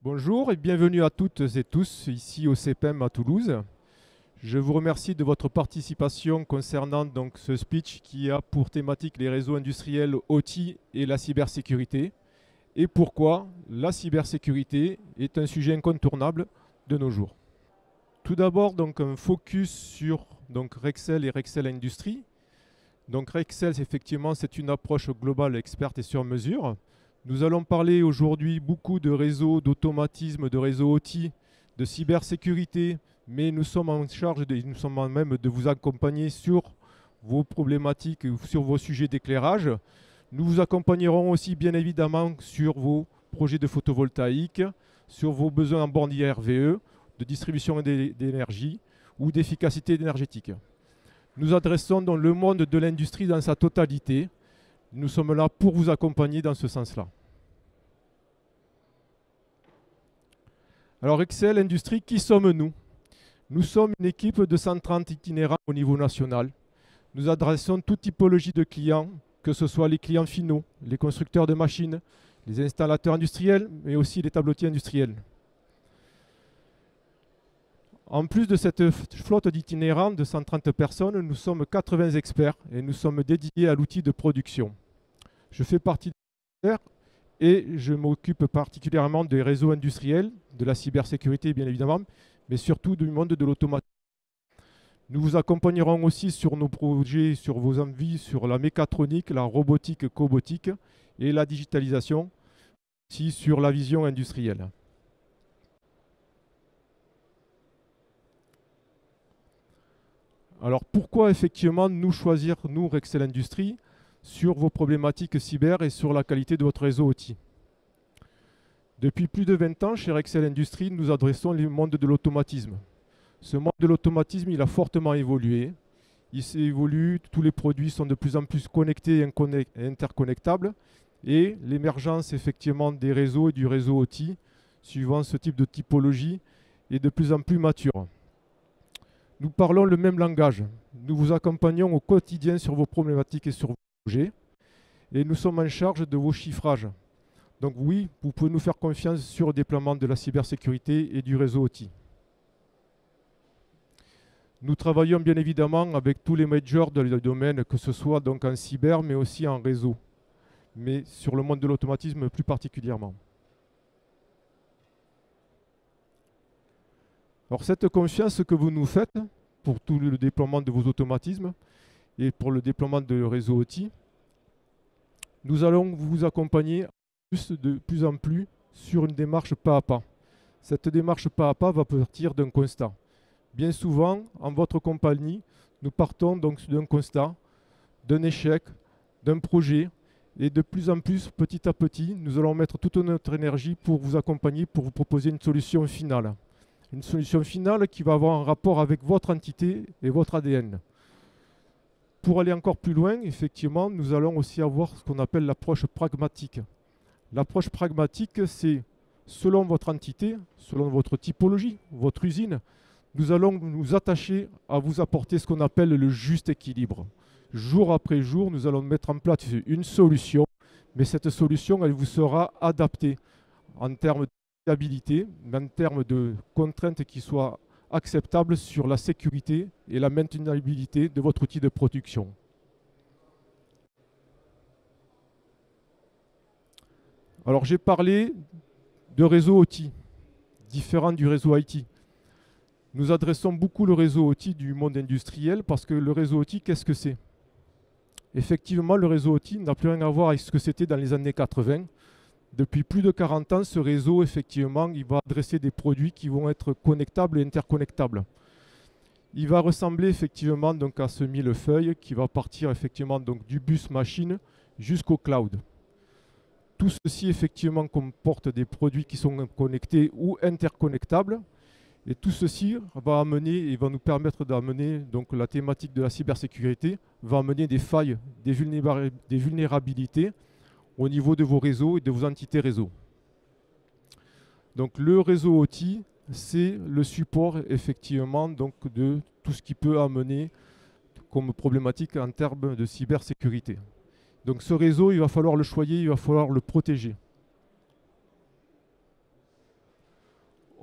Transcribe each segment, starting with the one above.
Bonjour et bienvenue à toutes et tous ici au CPM à Toulouse. Je vous remercie de votre participation concernant donc ce speech qui a pour thématique les réseaux industriels OT et la cybersécurité et pourquoi la cybersécurité est un sujet incontournable de nos jours. Tout d'abord donc un focus sur donc Rexel et Rexel Industries. Donc Rexel effectivement c'est une approche globale, experte et sur mesure. Nous allons parler aujourd'hui beaucoup de réseaux, d'automatisme, de réseaux OT, de cybersécurité, mais nous sommes en charge, nous sommes même de vous accompagner sur vos problématiques, sur vos sujets d'éclairage. Nous vous accompagnerons aussi bien évidemment sur vos projets de photovoltaïque, sur vos besoins en borne IRVE, de distribution d'énergie ou d'efficacité énergétique. Nous adressons donc le monde de l'industrie dans sa totalité. Nous sommes là pour vous accompagner dans ce sens-là. Alors Excel Industrie, qui sommes-nous? Nous sommes une équipe de 130 itinérants au niveau national. Nous adressons toute typologie de clients, que ce soit les clients finaux, les constructeurs de machines, les installateurs industriels, mais aussi les tableautiers industriels. En plus de cette flotte d'itinérants de 130 personnes, nous sommes 80 experts et nous sommes dédiés à l'outil de production. Je fais partie des experts et je m'occupe particulièrement des réseaux industriels, de la cybersécurité bien évidemment, mais surtout du monde de l'automatisation. Nous vous accompagnerons aussi sur nos projets, sur vos envies, sur la mécatronique, la robotique, cobotique et la digitalisation, aussi sur la vision industrielle. Alors pourquoi effectivement nous choisir, nous, Rexel Industries, sur vos problématiques cyber et sur la qualité de votre réseau OT? Depuis plus de 20 ans, chez Rexel Industries, nous adressons le monde de l'automatisme. Ce monde de l'automatisme, il a fortement évolué. Il évolue, tous les produits sont de plus en plus connectés et interconnectables. Et l'émergence effectivement des réseaux et du réseau OT, suivant ce type de typologie, est de plus en plus mature. Nous parlons le même langage. Nous vous accompagnons au quotidien sur vos problématiques et sur vos projets. Et nous sommes en charge de vos chiffrages. Donc oui, vous pouvez nous faire confiance sur le déploiement de la cybersécurité et du réseau OT. Nous travaillons bien évidemment avec tous les majors de domaine, que ce soit donc en cyber, mais aussi en réseau, mais sur le monde de l'automatisme plus particulièrement. Alors cette confiance que vous nous faites pour tout le déploiement de vos automatismes et pour le déploiement de réseau OT, nous allons vous accompagner de plus en plus sur une démarche pas à pas. Cette démarche pas à pas va partir d'un constat. Bien souvent, en votre compagnie, nous partons donc d'un constat, d'un échec, d'un projet, et de plus en plus, petit à petit, nous allons mettre toute notre énergie pour vous accompagner, pour vous proposer une solution finale. Une solution finale qui va avoir un rapport avec votre entité et votre ADN. Pour aller encore plus loin, effectivement, nous allons aussi avoir ce qu'on appelle l'approche pragmatique. L'approche pragmatique, c'est selon votre entité, selon votre typologie, votre usine, nous allons nous attacher à vous apporter ce qu'on appelle le juste équilibre. Jour après jour, nous allons mettre en place une solution, mais cette solution, elle vous sera adaptée en termes de stabilité, mais en termes de contraintes qui soient acceptables sur la sécurité et la maintenabilité de votre outil de production. Alors j'ai parlé de réseau OT, différent du réseau IT. Nous adressons beaucoup le réseau OT du monde industriel parce que le réseau OT, qu'est-ce que c'est? Effectivement, le réseau OT n'a plus rien à voir avec ce que c'était dans les années 80. Depuis plus de 40 ans, ce réseau, effectivement, il va adresser des produits qui vont être connectables et interconnectables. Il va ressembler effectivement donc à ce millefeuille qui va partir effectivement donc du bus machine jusqu'au cloud. Tout ceci effectivement comporte des produits qui sont connectés ou interconnectables. Et tout ceci va amener et va nous permettre d'amener, donc la thématique de la cybersécurité, va amener des failles, des vulnérabilités au niveau de vos réseaux et de vos entités réseau. Donc le réseau OT, c'est le support effectivement donc, de tout ce qui peut amener comme problématique en termes de cybersécurité. Donc ce réseau, il va falloir le choyer, il va falloir le protéger.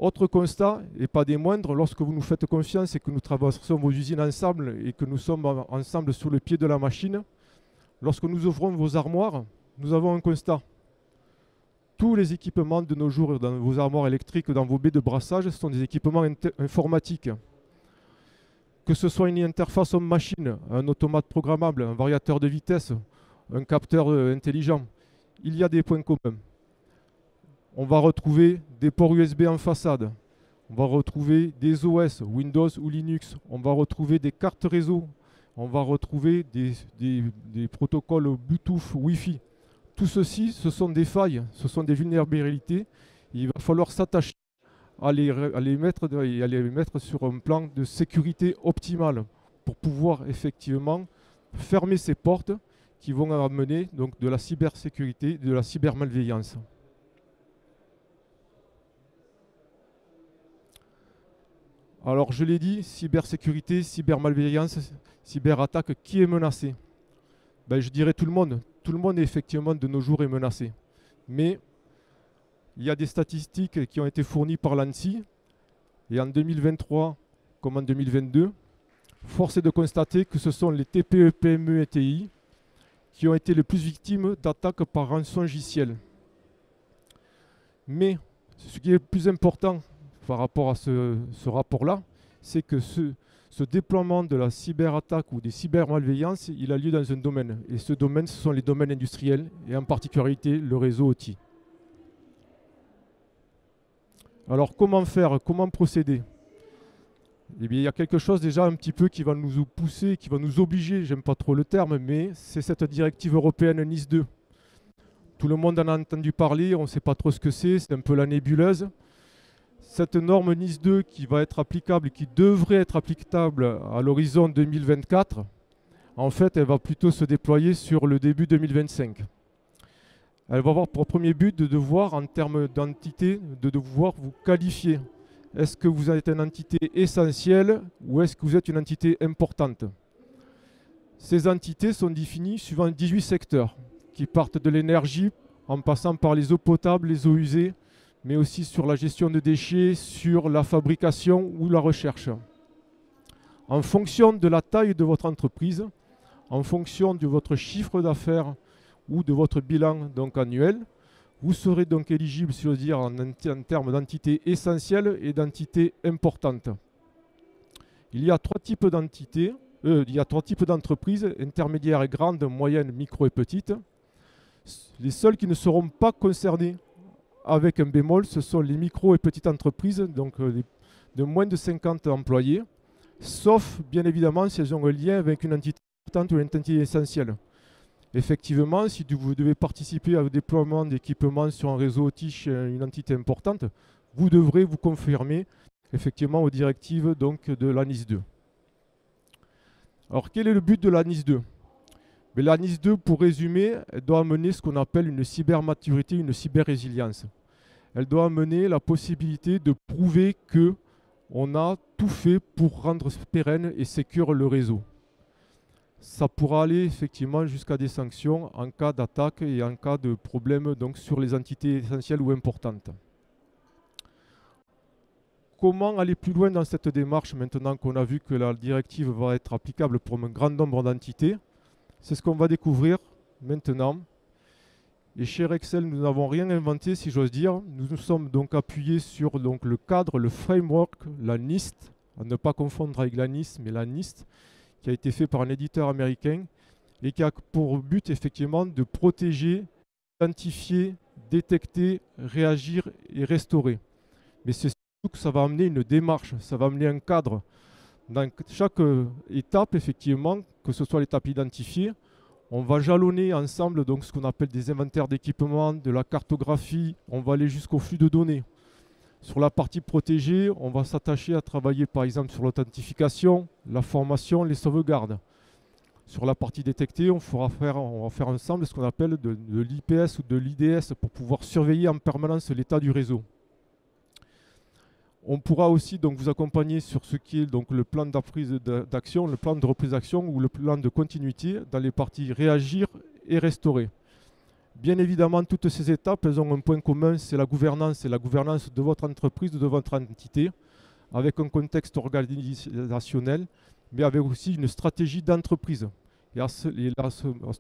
Autre constat, et pas des moindres, lorsque vous nous faites confiance et que nous traversons vos usines ensemble et que nous sommes ensemble sur le pied de la machine, lorsque nous ouvrons vos armoires, nous avons un constat. Tous les équipements de nos jours dans vos armoires électriques, dans vos baies de brassage, sont des équipements informatiques. Que ce soit une interface homme-machine, un automate programmable, un variateur de vitesse, un capteur intelligent, il y a des points communs. On va retrouver des ports USB en façade, on va retrouver des OS, Windows ou Linux, on va retrouver des cartes réseau, on va retrouver des protocoles Bluetooth, Wi-Fi. Tout ceci, ce sont des failles, ce sont des vulnérabilités. Il va falloir s'attacher à les mettre sur un plan de sécurité optimale pour pouvoir effectivement fermer ces portes qui vont amener donc de la cybersécurité, de la cybermalveillance. Alors je l'ai dit, cybersécurité, cybermalveillance, cyberattaque, qui est menacé? Ben, je dirais tout le monde. Tout le monde effectivement de nos jours est menacé. Mais il y a des statistiques qui ont été fournies par l'ANSSI. Et en 2023 comme en 2022, force est de constater que ce sont les TPE, PME et TI qui ont été les plus victimes d'attaques par rançongiciel. Mais ce qui est le plus important par rapport à ce rapport-là, c'est que ce déploiement de la cyberattaque ou des cybermalveillances, il a lieu dans un domaine. Et ce domaine, ce sont les domaines industriels, et en particularité le réseau OT. Alors comment faire? Comment procéder? Eh bien, il y a quelque chose déjà un petit peu qui va nous pousser, qui va nous obliger, j'aime pas trop le terme, mais c'est cette directive européenne NIS 2. Tout le monde en a entendu parler, on ne sait pas trop ce que c'est un peu la nébuleuse. Cette norme NIS 2 qui va être applicable, qui devrait être applicable à l'horizon 2024, en fait, elle va plutôt se déployer sur le début 2025. Elle va avoir pour premier but de devoir, en termes d'entité, de devoir vous qualifier. Est-ce que vous êtes une entité essentielle ou est-ce que vous êtes une entité importante? Ces entités sont définies suivant 18 secteurs qui partent de l'énergie en passant par les eaux potables, les eaux usées, mais aussi sur la gestion de déchets, sur la fabrication ou la recherche. En fonction de la taille de votre entreprise, en fonction de votre chiffre d'affaires ou de votre bilan donc annuel, vous serez donc éligible, si j'ose dire, en termes d'entités essentielles et d'entités importantes. Il y a trois types d'entités, il y a trois types d'entreprises, intermédiaires et grandes, moyennes, micro et petites. Les seules qui ne seront pas concernées avec un bémol, ce sont les micro et petites entreprises, donc de moins de 50 employés, sauf bien évidemment si elles ont un lien avec une entité importante ou une entité essentielle. Effectivement, si vous devez participer au déploiement d'équipements sur un réseau OT chez une entité importante, vous devrez vous conformer effectivement aux directives donc, de la NIS 2. Alors quel est le but de la NIS 2? Mais la NIS 2, pour résumer, elle doit amener ce qu'on appelle une cybermaturité, une cyber-résilience. Elle doit amener la possibilité de prouver qu'on a tout fait pour rendre pérenne et sécure le réseau. Ça pourra aller effectivement jusqu'à des sanctions en cas d'attaque et en cas de problème donc, sur les entités essentielles ou importantes. Comment aller plus loin dans cette démarche maintenant qu'on a vu que la directive va être applicable pour un grand nombre d'entités? C'est ce qu'on va découvrir maintenant. Et chez Rexel, nous n'avons rien inventé, si j'ose dire. Nous nous sommes donc appuyés sur donc, le cadre, le framework, la NIST, à ne pas confondre avec la NIST, mais la NIST, qui a été fait par un éditeur américain et qui a pour but effectivement de protéger, identifier, détecter, réagir et restaurer. Mais c'est surtout que ça va amener une démarche, ça va amener un cadre. Dans chaque étape, effectivement, que ce soit l'étape identifiée, on va jalonner ensemble donc, ce qu'on appelle des inventaires d'équipements, de la cartographie, on va aller jusqu'au flux de données. Sur la partie protégée, on va s'attacher à travailler par exemple sur l'authentification, la formation, les sauvegardes. Sur la partie détectée, on va faire ensemble ce qu'on appelle de l'IPS ou de l'IDS pour pouvoir surveiller en permanence l'état du réseau. On pourra aussi donc, vous accompagner sur ce qui est donc, le plan d'action, le plan de reprise d'action ou le plan de continuité dans les parties réagir et restaurer. Bien évidemment, toutes ces étapes, elles ont un point commun, c'est la gouvernance de votre entreprise, de votre entité, avec un contexte organisationnel, mais avec aussi une stratégie d'entreprise.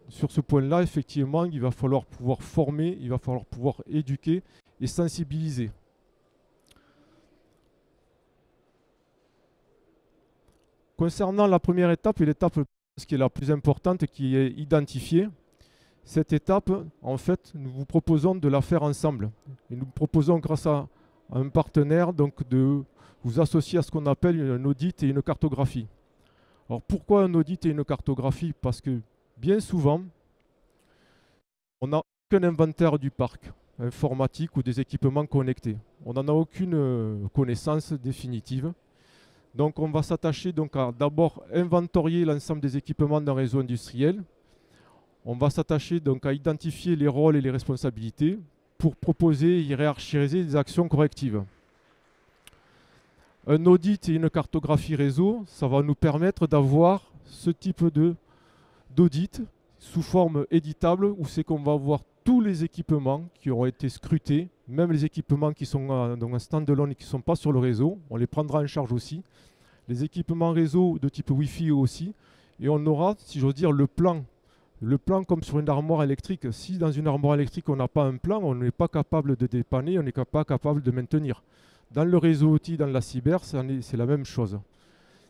Sur ce point-là, effectivement, il va falloir pouvoir former, il va falloir pouvoir éduquer et sensibiliser. Concernant la première étape, et l'étape qui est la plus importante, qui est identifiée, cette étape, en fait, nous vous proposons de la faire ensemble. Et nous proposons, grâce à un partenaire, donc de vous associer à ce qu'on appelle un audit et une cartographie. Alors pourquoi un audit et une cartographie? Parce que bien souvent, on n'a aucun inventaire du parc informatique ou des équipements connectés. On n'en a aucune connaissance définitive. Donc on va s'attacher donc à d'abord inventorier l'ensemble des équipements d'un réseau industriel. On va s'attacher donc à identifier les rôles et les responsabilités pour proposer et hiérarchiser des actions correctives. Un audit et une cartographie réseau, ça va nous permettre d'avoir ce type d'audit sous forme éditable où c'est qu'on va avoir tous les équipements qui auront été scrutés, même les équipements qui sont en stand-alone et qui ne sont pas sur le réseau, on les prendra en charge aussi. Les équipements réseau de type Wi-Fi aussi. Et on aura, si j'ose dire, le plan. Le plan comme sur une armoire électrique. Si dans une armoire électrique on n'a pas un plan, on n'est pas capable de dépanner, on n'est pas capable de maintenir. Dans le réseau outil, dans la cyber, c'est la même chose.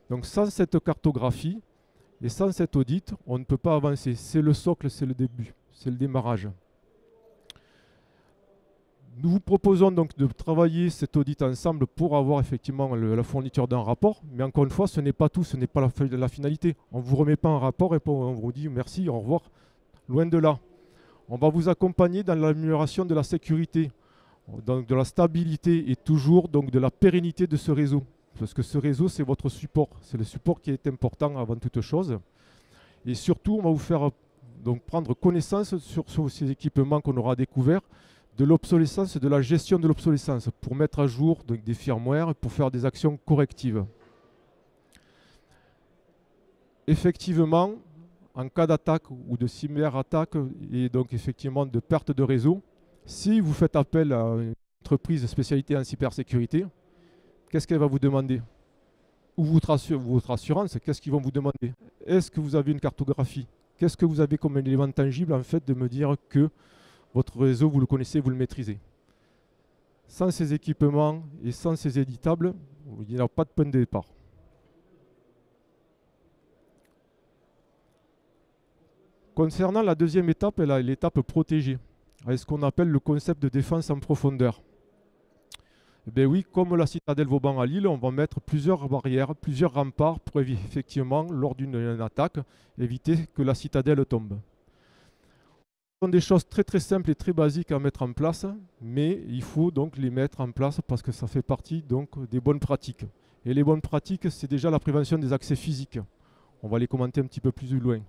Donc sans cette cartographie et sans cet audit, on ne peut pas avancer. C'est le socle, c'est le début, c'est le démarrage. Nous vous proposons donc de travailler cet audit ensemble pour avoir effectivement la fourniture d'un rapport. Mais encore une fois, ce n'est pas tout, ce n'est pas la finalité. On ne vous remet pas un rapport et on vous dit merci, au revoir. Loin de là. On va vous accompagner dans l'amélioration de la sécurité, donc de la stabilité et toujours donc de la pérennité de ce réseau. Parce que ce réseau, c'est votre support. C'est le support qui est important avant toute chose. Et surtout, on va vous faire donc prendre connaissance sur ces équipements qu'on aura découverts, de l'obsolescence et de la gestion de l'obsolescence pour mettre à jour donc, des firmware et pour faire des actions correctives. Effectivement, en cas d'attaque ou de cyberattaque et donc effectivement de perte de réseau, si vous faites appel à une entreprise spécialisée en cybersécurité, qu'est-ce qu'elle va vous demander? Ou votre assurance, qu'est-ce qu'ils vont vous demander? Est-ce que vous avez une cartographie? Qu'est-ce que vous avez comme élément tangible en fait de me dire que votre réseau, vous le connaissez, vous le maîtrisez. Sans ces équipements et sans ces éditables, il n'y a pas de point de départ. Concernant la deuxième étape, l'étape protégée, avec ce qu'on appelle le concept de défense en profondeur. Eh bien oui, comme la citadelle Vauban à Lille, on va mettre plusieurs barrières, plusieurs remparts pour effectivement, lors d'une attaque, éviter que la citadelle tombe. Ce sont des choses très très simples et très basiques à mettre en place, mais il faut donc les mettre en place parce que ça fait partie donc des bonnes pratiques. Et les bonnes pratiques, c'est déjà la prévention des accès physiques. On va les commenter un petit peu plus loin.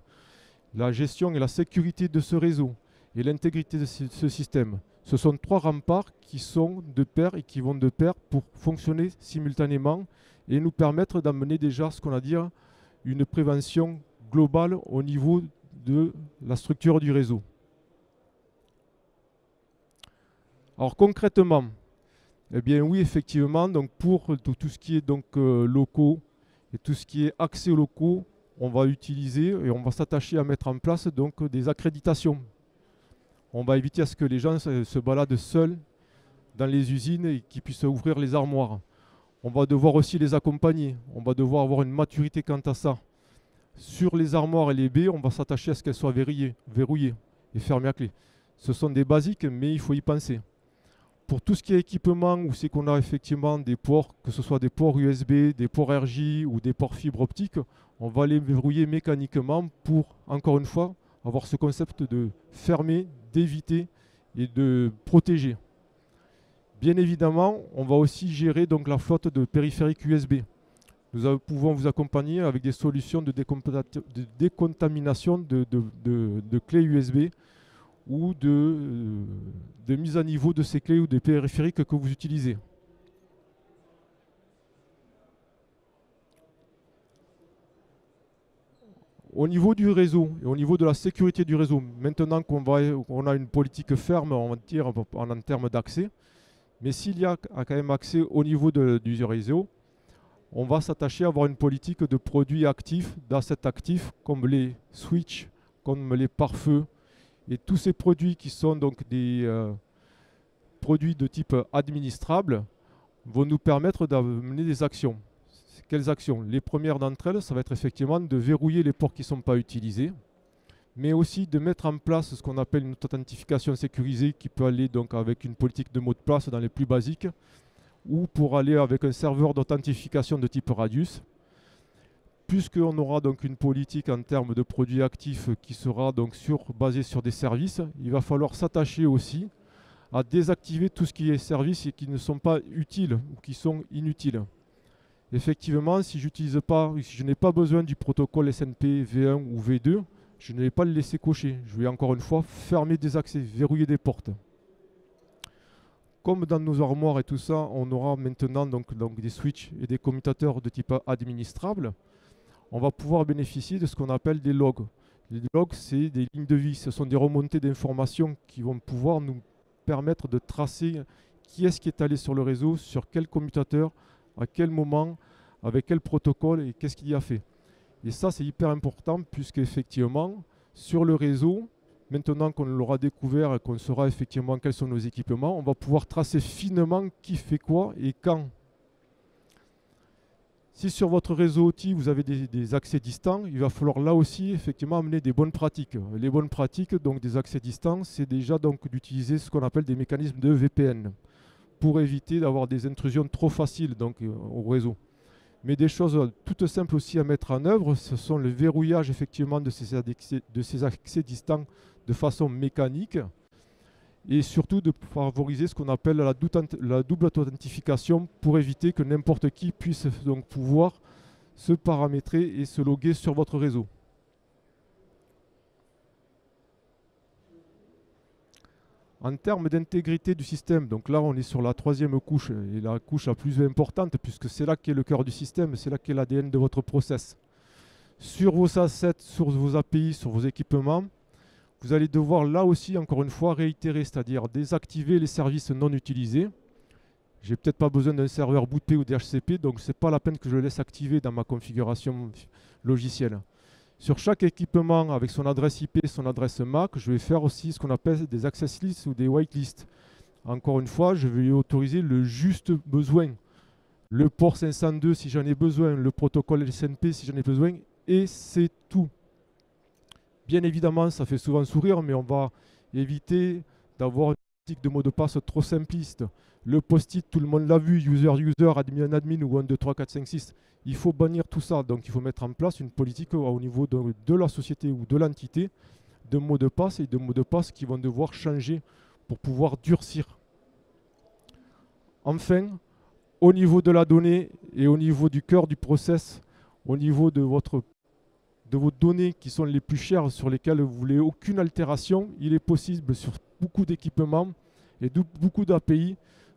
La gestion et la sécurité de ce réseau et l'intégrité de ce système. Ce sont trois remparts qui sont de pair et qui vont de pair pour fonctionner simultanément et nous permettre d'amener déjà ce qu'on a dit, une prévention globale au niveau de la structure du réseau. Alors concrètement, eh bien oui, effectivement, donc pour tout ce qui est donc locaux et tout ce qui est accès aux locaux, on va utiliser et on va s'attacher à mettre en place donc des accréditations. On va éviter à ce que les gens se baladent seuls dans les usines et qu'ils puissent ouvrir les armoires. On va devoir aussi les accompagner. On va devoir avoir une maturité quant à ça. Sur les armoires et les baies, on va s'attacher à ce qu'elles soient verrouillées et fermées à clé. Ce sont des basiques, mais il faut y penser. Pour tout ce qui est équipement, où c'est qu'on a effectivement des ports, que ce soit des ports USB, des ports RJ ou des ports fibre optique, on va les verrouiller mécaniquement pour, encore une fois, avoir ce concept de fermer, d'éviter et de protéger. Bien évidemment, on va aussi gérer donc la flotte de périphériques USB. Nous pouvons vous accompagner avec des solutions de décontamination de clés USB ou de mise à niveau de ces clés ou des périphériques que vous utilisez. Au niveau du réseau et au niveau de la sécurité du réseau, maintenant qu'on a une politique ferme on va dire, en termes d'accès, mais s'il y a quand même accès au niveau du réseau, on va s'attacher à avoir une politique de produits actifs, d'assets actifs, comme les switches, comme les pare-feux, et tous ces produits qui sont donc des produits de type administrable vont nous permettre d'amener des actions. Quelles actions? Les premières d'entre elles, ça va être effectivement de verrouiller les ports qui ne sont pas utilisés, mais aussi de mettre en place ce qu'on appelle une authentification sécurisée qui peut aller donc avec une politique de mot de passe dans les plus basiques, ou pour aller avec un serveur d'authentification de type Radius. Puisqu'on aura donc une politique en termes de produits actifs qui sera donc basée sur des services, il va falloir s'attacher aussi à désactiver tout ce qui est services et qui ne sont pas utiles ou qui sont inutiles. Effectivement, si je n'ai pas besoin du protocole SNP V1 ou V2, je ne vais pas le laisser cocher. Je vais encore une fois fermer des accès, verrouiller des portes. Comme dans nos armoires et tout ça, on aura maintenant donc des switches et des commutateurs de type administrable. On va pouvoir bénéficier de ce qu'on appelle des logs. Les logs, c'est des lignes de vie. Ce sont des remontées d'informations qui vont pouvoir nous permettre de tracer qui est-ce qui est allé sur le réseau, sur quel commutateur, à quel moment, avec quel protocole et qu'est-ce qu'il y a fait. Et ça, c'est hyper important puisque effectivement, sur le réseau, maintenant qu'on l'aura découvert et qu'on saura effectivement quels sont nos équipements, on va pouvoir tracer finement qui fait quoi et quand. Si sur votre réseau OT, vous avez des accès distants, il va falloir là aussi effectivement amener des bonnes pratiques. Les bonnes pratiques, donc des accès distants, c'est déjà donc d'utiliser ce qu'on appelle des mécanismes de VPN pour éviter d'avoir des intrusions trop faciles donc, au réseau. Mais des choses toutes simples aussi à mettre en œuvre, ce sont le verrouillage effectivement de ces accès distants de façon mécanique et surtout de favoriser ce qu'on appelle la double authentification pour éviter que n'importe qui puisse donc pouvoir se paramétrer et se loguer sur votre réseau. En termes d'intégrité du système, donc là on est sur la troisième couche et la couche la plus importante puisque c'est là qu'est le cœur du système, c'est là qu'est l'ADN de votre process. Sur vos assets, sur vos API, sur vos équipements, vous allez devoir là aussi encore une fois réitérer, c'est-à-dire désactiver les services non utilisés. J'ai peut-être pas besoin d'un serveur bootp ou DHCP, donc ce n'est pas la peine que je le laisse activer dans ma configuration logicielle. Sur chaque équipement avec son adresse IP et son adresse MAC, je vais faire aussi ce qu'on appelle des access lists ou des whitelists. Encore une fois, je vais lui autoriser le juste besoin. Le port 502 si j'en ai besoin, le protocole SNP si j'en ai besoin, et c'est tout. Bien évidemment, ça fait souvent sourire, mais on va éviter d'avoir une politique de mot de passe trop simpliste. Le post-it, tout le monde l'a vu, user, admin, admin ou 1, 2, 3, 4, 5, 6. Il faut bannir tout ça. Donc il faut mettre en place une politique au niveau de la société ou de l'entité de mots de passe et de mots de passe qui vont devoir changer pour pouvoir durcir. Enfin, au niveau de la donnée et au niveau du cœur du process, au niveau de vos données qui sont les plus chères, sur lesquelles vous voulez aucune altération, il est possible sur beaucoup d'équipements et beaucoup d'API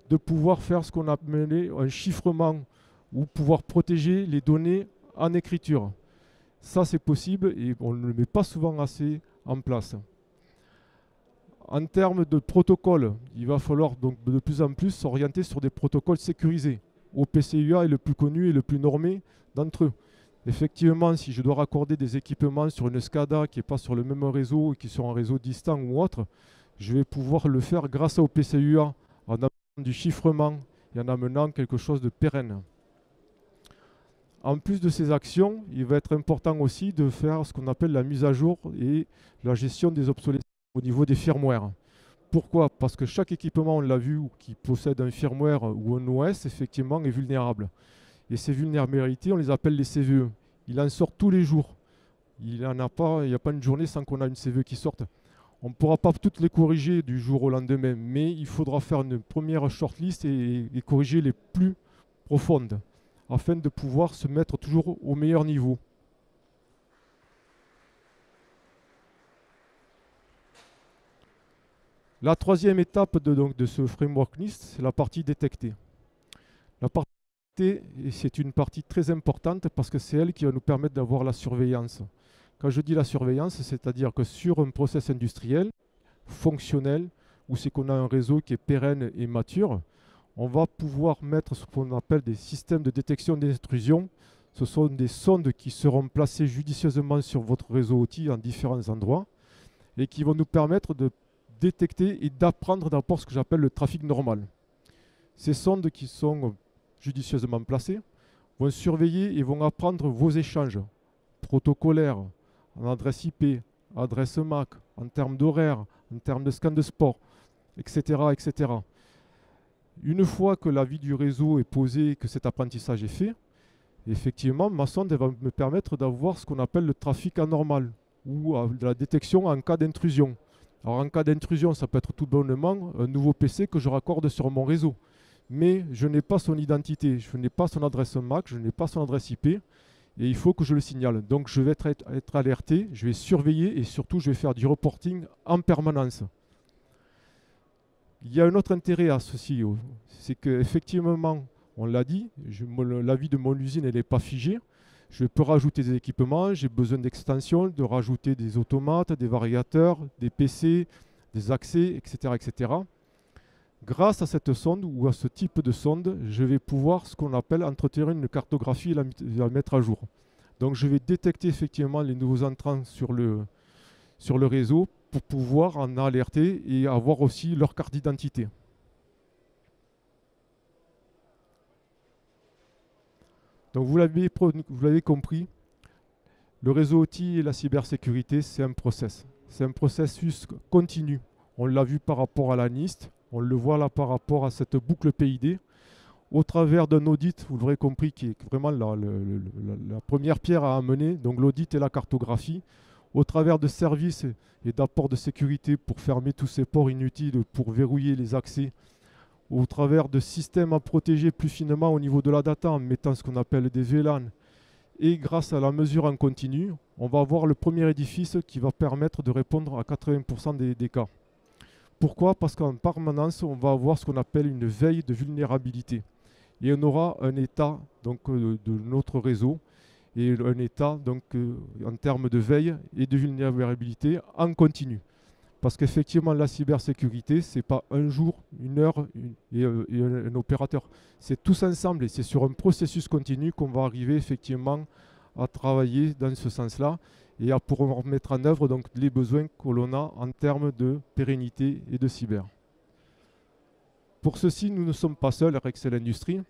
de pouvoir faire ce qu'on appelait un chiffrement ou pouvoir protéger les données en écriture. Ça, c'est possible et on ne le met pas souvent assez en place. En termes de protocole, il va falloir donc de plus en plus s'orienter sur des protocoles sécurisés. OPCUA est le plus connu et le plus normé d'entre eux. Effectivement, si je dois raccorder des équipements sur une SCADA qui n'est pas sur le même réseau et qui est sur un réseau distant ou autre, je vais pouvoir le faire grâce à OPCUA en amenant du chiffrement et en amenant quelque chose de pérenne. En plus de ces actions, il va être important aussi de faire ce qu'on appelle la mise à jour et la gestion des obsolescences au niveau des firmware. Pourquoi? Parce que chaque équipement, on l'a vu, qui possède un firmware ou un OS, effectivement, est vulnérable. Et ces vulnérabilités, on les appelle les CVE. Il en sort tous les jours. Il n'y a pas une journée sans qu'on ait une CVE qui sorte. On ne pourra pas toutes les corriger du jour au lendemain, mais il faudra faire une première shortlist et corriger les plus profondes, afin de pouvoir se mettre toujours au meilleur niveau. La troisième étape de ce framework list, c'est la partie détectée. La partie détectée, c'est une partie très importante parce que c'est elle qui va nous permettre d'avoir la surveillance. Quand je dis la surveillance, c'est-à-dire que sur un process industriel, fonctionnel, où c'est qu'on a un réseau qui est pérenne et mature, on va pouvoir mettre ce qu'on appelle des systèmes de détection d'intrusion. Ce sont des sondes qui seront placées judicieusement sur votre réseau outil en différents endroits et qui vont nous permettre de détecter et d'apprendre d'abord ce que j'appelle le trafic normal. Ces sondes qui sont judicieusement placées vont surveiller et vont apprendre vos échanges protocolaires en adresse IP, adresse MAC, en termes d'horaire, en termes de scan de sport, etc., etc. Une fois que la vie du réseau est posée et que cet apprentissage est fait, effectivement, ma sonde va me permettre d'avoir ce qu'on appelle le trafic anormal ou de la détection en cas d'intrusion. Alors en cas d'intrusion, ça peut être tout bonnement un nouveau PC que je raccorde sur mon réseau. Mais je n'ai pas son identité, je n'ai pas son adresse MAC, je n'ai pas son adresse IP et il faut que je le signale. Donc je vais être alerté, je vais surveiller et surtout je vais faire du reporting en permanence. Il y a un autre intérêt à ceci, c'est qu'effectivement, on l'a dit, la vie de mon usine n'est pas figée. Je peux rajouter des équipements, j'ai besoin d'extensions, de rajouter des automates, des variateurs, des PC, des accès, etc., etc. Grâce à cette sonde ou à ce type de sonde, je vais pouvoir ce qu'on appelle entretenir une cartographie et la mettre à jour. Donc je vais détecter effectivement les nouveaux entrants sur le réseau pour pouvoir en alerter et avoir aussi leur carte d'identité. Donc vous l'avez compris, le réseau OT et la cybersécurité, c'est un process. C'est un processus continu. On l'a vu par rapport à la NIST, on le voit là par rapport à cette boucle PID. Au travers d'un audit, vous l'aurez compris, qui est vraiment la première pierre à amener, donc l'audit et la cartographie, au travers de services et d'apports de sécurité pour fermer tous ces ports inutiles, pour verrouiller les accès, au travers de systèmes à protéger plus finement au niveau de la data en mettant ce qu'on appelle des VLAN. Et grâce à la mesure en continu, on va avoir le premier édifice qui va permettre de répondre à 80% des cas. Pourquoi? Parce qu'en permanence, on va avoir ce qu'on appelle une veille de vulnérabilité. Et on aura un état donc, de notre réseau et un état donc, en termes de veille et de vulnérabilité en continu. Parce qu'effectivement, la cybersécurité, ce n'est pas un jour, une heure et un opérateur. C'est tous ensemble et c'est sur un processus continu qu'on va arriver effectivement à travailler dans ce sens-là et à pouvoir mettre en œuvre donc, les besoins que l'on a en termes de pérennité et de cyber. Pour ceci, nous ne sommes pas seuls à Rexel Industries.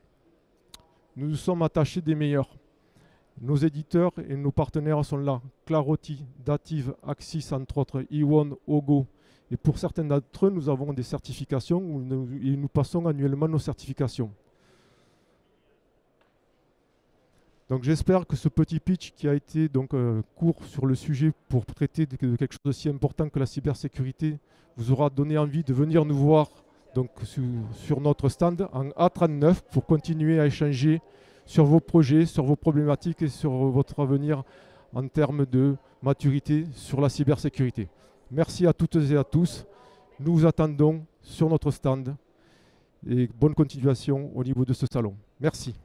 Nous nous sommes attachés des meilleurs. Nos éditeurs et nos partenaires sont là. Claroti, Dativ, Axis, entre autres, Iwon, Ogo. Et pour certains d'entre eux, nous avons des certifications et nous passons annuellement nos certifications. Donc j'espère que ce petit pitch qui a été donc, court sur le sujet pour traiter de quelque chose d'aussi important que la cybersécurité vous aura donné envie de venir nous voir donc, sur notre stand en A39 pour continuer à échanger sur vos projets, sur vos problématiques et sur votre avenir en termes de maturité sur la cybersécurité. Merci à toutes et à tous. Nous vous attendons sur notre stand et bonne continuation au niveau de ce salon. Merci.